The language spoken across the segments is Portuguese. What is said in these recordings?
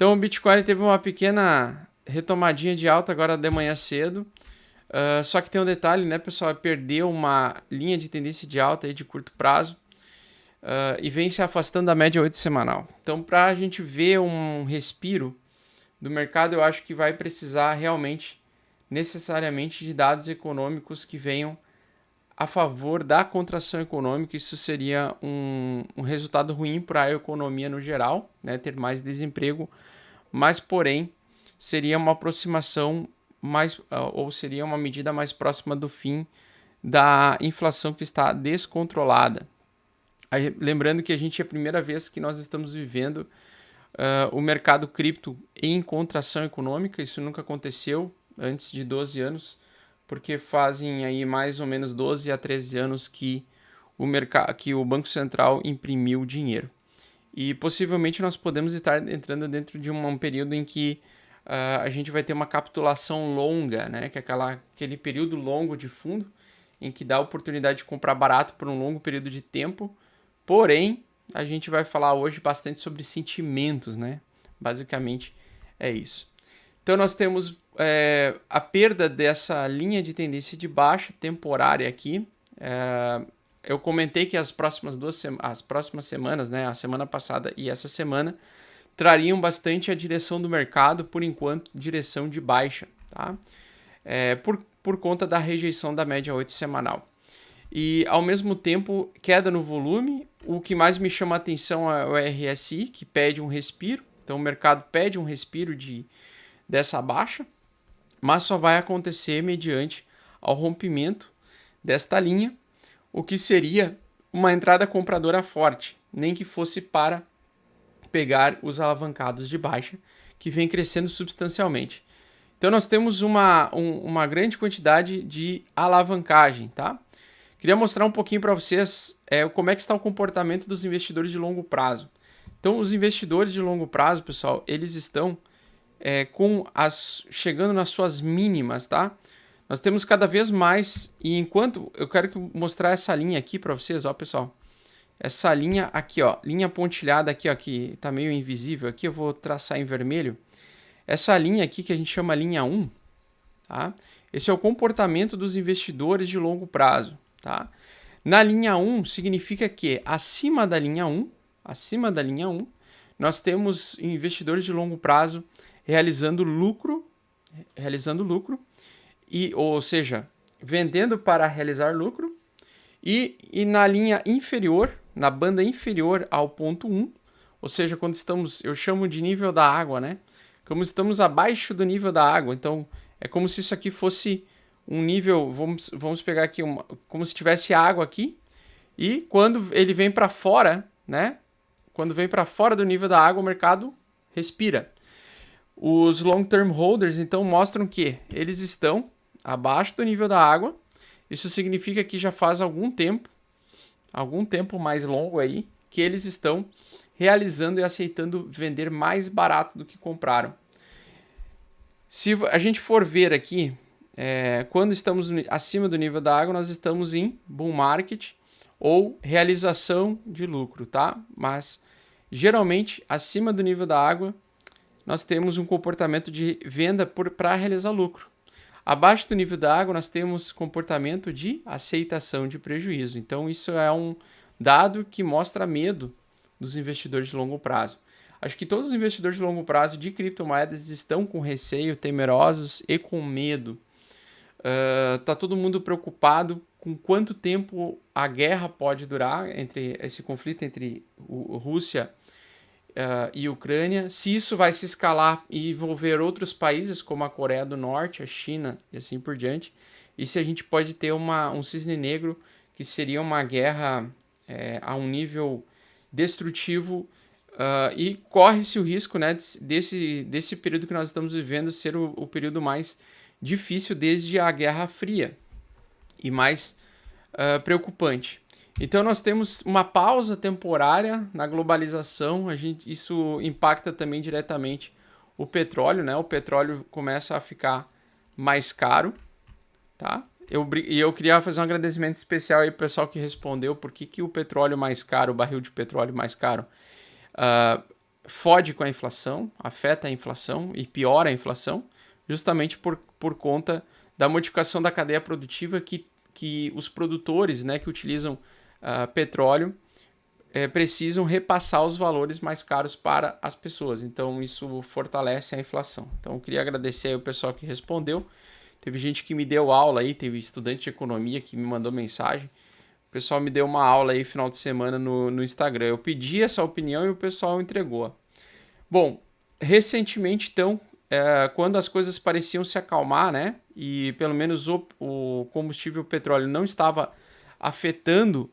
Então o Bitcoin teve uma pequena retomadinha de alta agora de manhã cedo. Só que tem um detalhe, né, pessoal? Perdeu uma linha de tendência de alta aí de curto prazo e vem se afastando da média 8 semanal. Então, para a gente ver um respiro do mercado, eu acho que vai precisar realmente, necessariamente, de dados econômicos que venham a favor da contração econômica. Isso seria um resultado ruim para a economia no geral, né, ter mais desemprego, mas, porém, seria uma aproximação ou seria uma medida mais próxima do fim da inflação que está descontrolada. Aí, lembrando que a gente é a primeira vez que nós estamos vivendo o mercado cripto em contração econômica. Isso nunca aconteceu antes de 12 anos, porque fazem aí mais ou menos 12 a 13 anos que o Banco Central imprimiu dinheiro. E possivelmente nós podemos estar entrando dentro de um período em que a gente vai ter uma capitulação longa, né? Que é aquele período longo de fundo, em que dá a oportunidade de comprar barato por um longo período de tempo. Porém, a gente vai falar hoje bastante sobre sentimentos, né? Basicamente é isso. Então nós temos a perda dessa linha de tendência de baixa temporária aqui. Eu comentei que as próximas semanas, né, a semana passada e essa semana, trariam bastante a direção do mercado, por enquanto, direção de baixa, tá? Por conta da rejeição da média 8 semanal. E, ao mesmo tempo, queda no volume. O que mais me chama a atenção é o RSI, que pede um respiro. Então, o mercado pede um respiro dessa baixa, mas só vai acontecer mediante ao rompimento desta linha, o que seria uma entrada compradora forte, nem que fosse para pegar os alavancados de baixa, que vem crescendo substancialmente. Então nós temos uma grande quantidade de alavancagem, tá? Queria mostrar um pouquinho para vocês como é que está o comportamento dos investidores de longo prazo. Então os investidores de longo prazo, pessoal, eles estão chegando nas suas mínimas, tá? Nós temos cada vez mais, e enquanto eu quero mostrar essa linha aqui para vocês, ó, pessoal. Essa linha aqui, ó, linha pontilhada aqui, ó, que tá meio invisível aqui, eu vou traçar em vermelho. Essa linha aqui que a gente chama linha 1, tá? Esse é o comportamento dos investidores de longo prazo, tá? Na linha 1 significa que acima da linha 1, nós temos investidores de longo prazo realizando lucro, ou seja, vendendo para realizar lucro, e na linha inferior, na banda inferior ao ponto 1, ou seja, quando eu chamo de nível da água, né? Como estamos abaixo do nível da água, então é como se isso aqui fosse um nível, vamos pegar aqui, como se tivesse água aqui, e quando ele vem para fora, né? Quando vem para fora do nível da água, o mercado respira. Os long-term holders, então, mostram que eles estão abaixo do nível da água. Isso significa que já faz algum tempo mais longo aí, que eles estão realizando e aceitando vender mais barato do que compraram. Se a gente for ver aqui, quando estamos acima do nível da água, nós estamos em bull market ou realização de lucro, tá? Mas, geralmente, acima do nível da água, nós temos um comportamento de venda para realizar lucro. Abaixo do nível da água, nós temos comportamento de aceitação de prejuízo. Então, isso é um dado que mostra medo dos investidores de longo prazo. Acho que todos os investidores de longo prazo de criptomoedas estão com receio, temerosos e com medo. Tá todo mundo preocupado com quanto tempo a guerra pode durar, entre esse conflito entre Rússia e Ucrânia, se isso vai se escalar e envolver outros países como a Coreia do Norte, a China e assim por diante, e se a gente pode ter um cisne negro que seria uma guerra a um nível destrutivo, e corre-se o risco, né, desse período que nós estamos vivendo ser o período mais difícil desde a Guerra Fria e mais preocupante. Então nós temos uma pausa temporária na globalização, isso impacta também diretamente o petróleo, né? O petróleo começa a ficar mais caro, tá? Eu queria fazer um agradecimento especial aí pro pessoal que respondeu por que o petróleo mais caro, o barril de petróleo mais caro. fode com a inflação, afeta a inflação e piora a inflação, justamente por conta da modificação da cadeia produtiva que os produtores, né, que utilizam petróleo precisam repassar os valores mais caros para as pessoas. Então, isso fortalece a inflação. Então, eu queria agradecer aí o pessoal que respondeu. Teve gente que me deu aula aí, teve estudante de economia que me mandou mensagem. O pessoal me deu uma aula aí final de semana no Instagram. Eu pedi essa opinião e o pessoal entregou. Bom, recentemente, então, quando as coisas pareciam se acalmar, né? E pelo menos o combustível, o petróleo, não estava afetando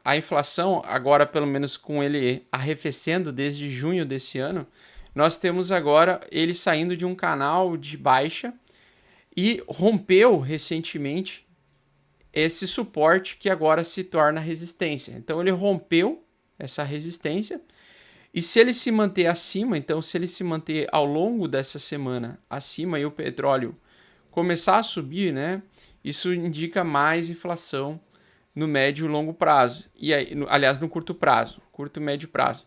a inflação, agora pelo menos com ele arrefecendo desde junho desse ano, nós temos agora ele saindo de um canal de baixa e rompeu recentemente esse suporte que agora se torna resistência. Então ele rompeu essa resistência e se ele se manter acima, então se ele se manter ao longo dessa semana acima e o petróleo começar a subir, né, isso indica mais inflação no médio e longo prazo, e aí, aliás, no curto prazo, curto e médio prazo.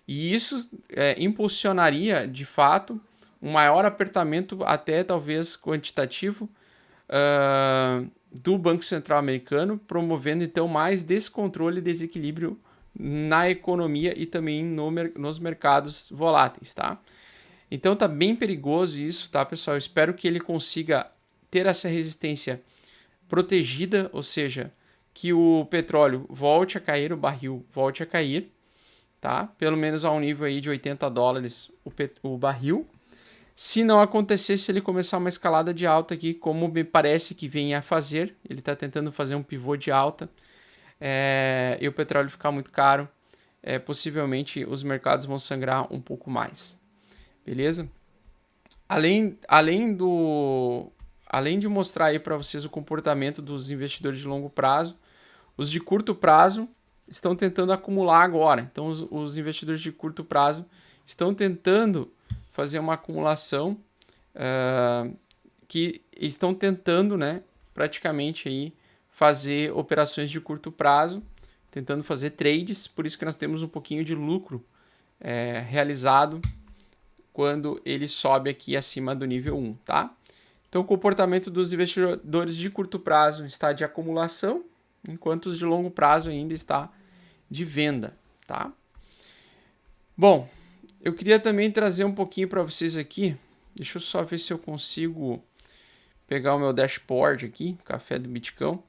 E isso impulsionaria, de fato, um maior apertamento, até talvez quantitativo, do Banco Central americano, promovendo então mais descontrole e desequilíbrio na economia e também nos mercados voláteis, tá? Então tá bem perigoso isso, tá, pessoal? Eu espero que ele consiga ter essa resistência protegida, ou seja, que o petróleo volte a cair, o barril volte a cair, tá? Pelo menos a um nível aí de $80 o barril. Se não acontecer, se ele começar uma escalada de alta aqui, como me parece que vem a fazer, ele está tentando fazer um pivô de alta, e o petróleo ficar muito caro, possivelmente os mercados vão sangrar um pouco mais. Beleza? Além de mostrar aí para vocês o comportamento dos investidores de longo prazo, os de curto prazo estão tentando acumular agora. Então, os investidores de curto prazo estão tentando fazer uma acumulação que estão tentando, né, praticamente aí, fazer operações de curto prazo, tentando fazer trades. Por isso que nós temos um pouquinho de lucro realizado quando ele sobe aqui acima do nível 1, tá? Então, o comportamento dos investidores de curto prazo está de acumulação, enquanto os de longo prazo ainda está de venda, tá? Bom, eu queria também trazer um pouquinho para vocês aqui. Deixa eu só ver se eu consigo pegar o meu dashboard aqui, Café do Bitcão.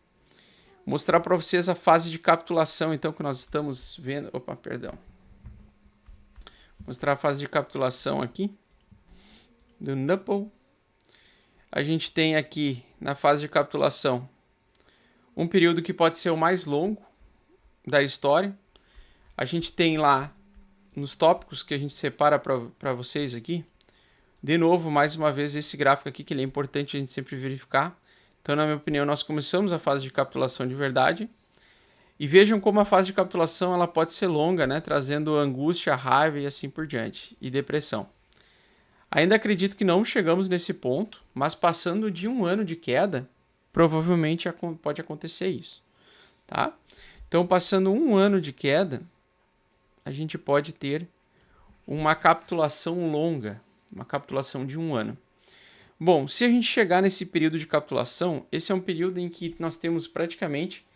Mostrar para vocês a fase de capitulação, então, que nós estamos vendo. Opa, perdão. Mostrar a fase de capitulação aqui do Nupple. A gente tem aqui na fase de capitulação um período que pode ser o mais longo da história. A gente tem lá nos tópicos que a gente separa para vocês aqui. De novo, mais uma vez, esse gráfico aqui que ele é importante a gente sempre verificar. Então, na minha opinião, nós começamos a fase de capitulação de verdade. E vejam como a fase de capitulação ela pode ser longa, né? Trazendo angústia, raiva e assim por diante, e depressão. Ainda acredito que não chegamos nesse ponto, mas passando de um ano de queda, provavelmente pode acontecer isso, tá? Então, passando um ano de queda, a gente pode ter uma capitulação longa, uma capitulação de um ano. Bom, se a gente chegar nesse período de capitulação, esse é um período em que nós temos praticamente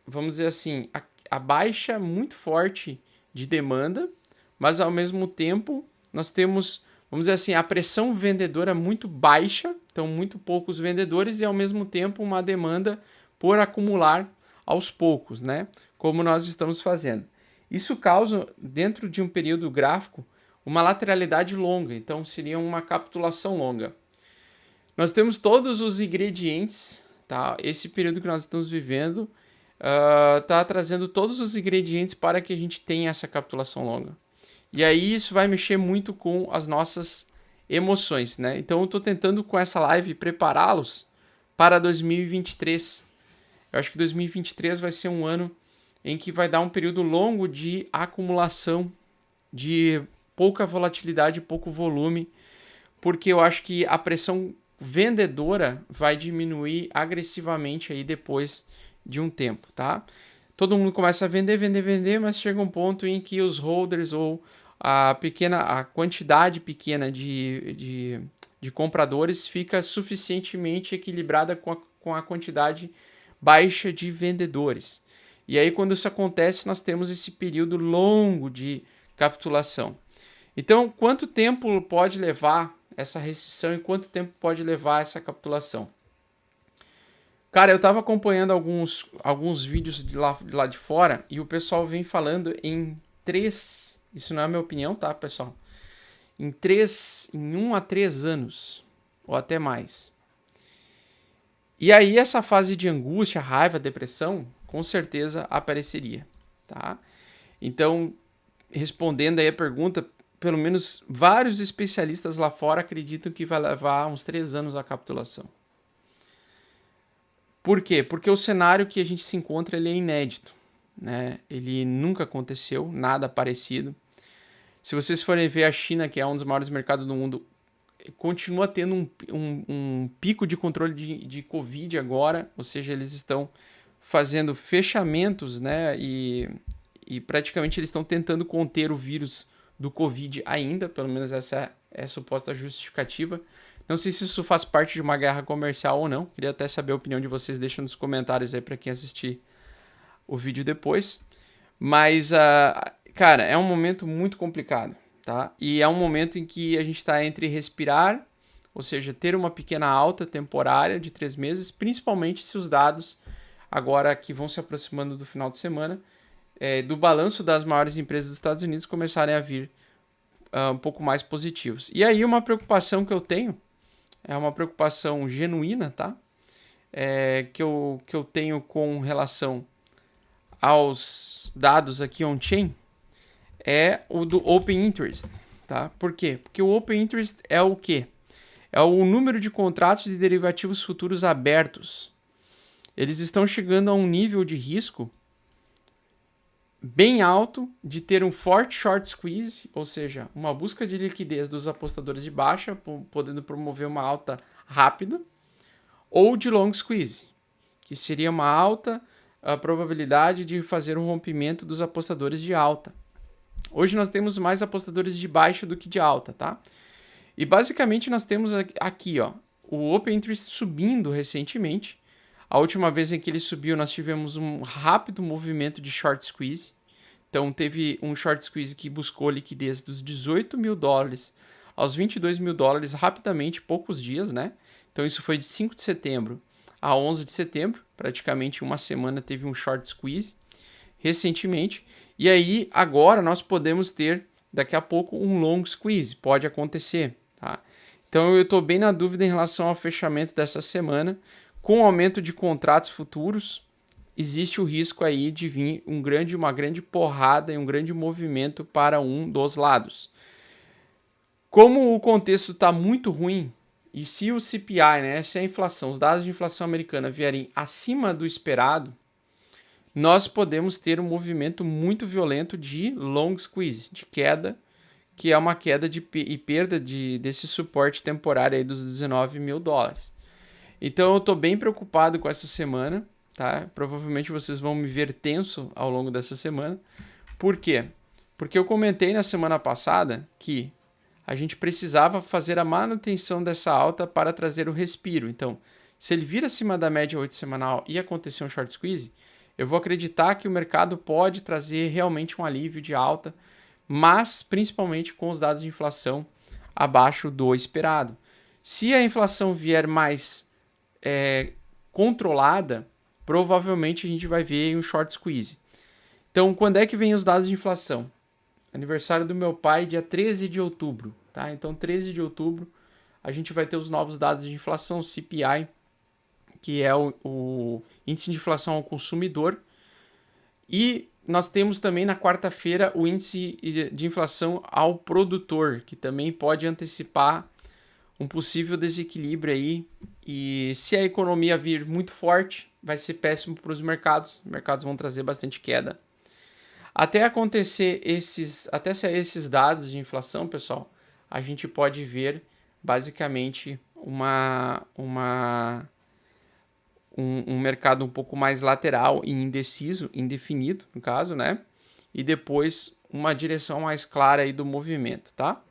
vamos dizer assim, a baixa muito forte de demanda, mas ao mesmo tempo nós temos, vamos dizer assim, a pressão vendedora muito baixa, então muito poucos vendedores e ao mesmo tempo uma demanda por acumular aos poucos, né? Como nós estamos fazendo. Isso causa, dentro de um período gráfico, uma lateralidade longa, então seria uma capitulação longa. Nós temos todos os ingredientes, tá? Esse período que nós estamos vivendo está trazendo todos os ingredientes para que a gente tenha essa capitulação longa. E aí isso vai mexer muito com as nossas emoções, né? Então eu estou tentando com essa live prepará-los para 2023. Eu acho que 2023 vai ser um ano em que vai dar um período longo de acumulação, de pouca volatilidade, pouco volume, porque eu acho que a pressão vendedora vai diminuir agressivamente aí depois de um tempo, tá? todo mundo começa a vender, vender, vender, mas chega um ponto em que os holders ou a quantidade pequena de compradores fica suficientemente equilibrada com a quantidade baixa de vendedores. E aí, quando isso acontece, nós temos esse período longo de capitulação. Então, quanto tempo pode levar essa recessão e quanto tempo pode levar essa capitulação? Cara, eu estava acompanhando alguns vídeos de lá de fora e o pessoal vem falando em 3, isso não é a minha opinião, tá, pessoal? Em 1 a 3 anos, ou até mais. E aí essa fase de angústia, raiva, depressão, com certeza apareceria, tá? Então, respondendo aí a pergunta, pelo menos vários especialistas lá fora acreditam que vai levar uns 3 anos a capitulação. Por quê? Porque o cenário que a gente se encontra ele é inédito, né? Ele nunca aconteceu, nada parecido. Se vocês forem ver a China, que é um dos maiores mercados do mundo, continua tendo um pico de controle de Covid agora, ou seja, eles estão fazendo fechamentos, né? E praticamente eles estão tentando conter o vírus do Covid ainda, pelo menos essa é a suposta justificativa. Não sei se isso faz parte de uma guerra comercial ou não. Queria até saber a opinião de vocês. Deixa nos comentários aí para quem assistir o vídeo depois. Mas, cara, é um momento muito complicado, tá? E é um momento em que a gente está entre respirar, ou seja, ter uma pequena alta temporária de 3 meses, principalmente se os dados, agora que vão se aproximando do final de semana, do balanço das maiores empresas dos Estados Unidos começarem a vir um pouco mais positivos. E aí uma preocupação que eu tenho, é uma preocupação genuína, tá? Que eu tenho com relação aos dados aqui on-chain, é o do Open Interest, tá? Por quê? Porque o Open Interest é o quê? É o número de contratos de derivativos futuros abertos. Eles estão chegando a um nível de risco bem alto de ter um forte short squeeze, ou seja, uma busca de liquidez dos apostadores de baixa, podendo promover uma alta rápida, ou de long squeeze, que seria uma alta probabilidade de fazer um rompimento dos apostadores de alta. Hoje nós temos mais apostadores de baixa do que de alta, tá? E basicamente nós temos aqui, ó, o Open Interest subindo recentemente. A última vez em que ele subiu, nós tivemos um rápido movimento de short squeeze. Então, teve um short squeeze que buscou liquidez dos 18 mil dólares aos 22 mil dólares rapidamente, poucos dias, né? Então, isso foi de 5 de setembro a 11 de setembro. Praticamente uma semana teve um short squeeze recentemente. E aí, agora, nós podemos ter, daqui a pouco, um long squeeze. Pode acontecer, tá? Então, eu estou bem na dúvida em relação ao fechamento dessa semana. Com o aumento de contratos futuros, existe o risco aí de vir uma grande porrada e um grande movimento para um dos lados. Como o contexto está muito ruim, e se o CPI, né, se a inflação, os dados de inflação americana vierem acima do esperado, nós podemos ter um movimento muito violento de long squeeze, de queda, que é uma queda e perda desse suporte temporário aí dos 19 mil dólares. Então eu estou bem preocupado com essa semana, tá? Provavelmente vocês vão me ver tenso ao longo dessa semana. Por quê? Porque eu comentei na semana passada que a gente precisava fazer a manutenção dessa alta para trazer o respiro. Então, se ele vir acima da média 8 semanal e acontecer um short squeeze, eu vou acreditar que o mercado pode trazer realmente um alívio de alta, mas principalmente com os dados de inflação abaixo do esperado. Se a inflação vier mais controlada, provavelmente a gente vai ver um short squeeze. Então, quando é que vem os dados de inflação? Aniversário do meu pai, dia 13 de outubro. Tá? Então, 13 de outubro, a gente vai ter os novos dados de inflação, CPI, que é o índice de inflação ao consumidor. E nós temos também na quarta-feira o índice de inflação ao produtor, que também pode antecipar um possível desequilíbrio aí. E se a economia vir muito forte, vai ser péssimo para os mercados vão trazer bastante queda. Até sair esses dados de inflação, pessoal, a gente pode ver basicamente um um mercado um pouco mais lateral e indeciso, indefinido, no caso, né? E depois uma direção mais clara aí do movimento, tá?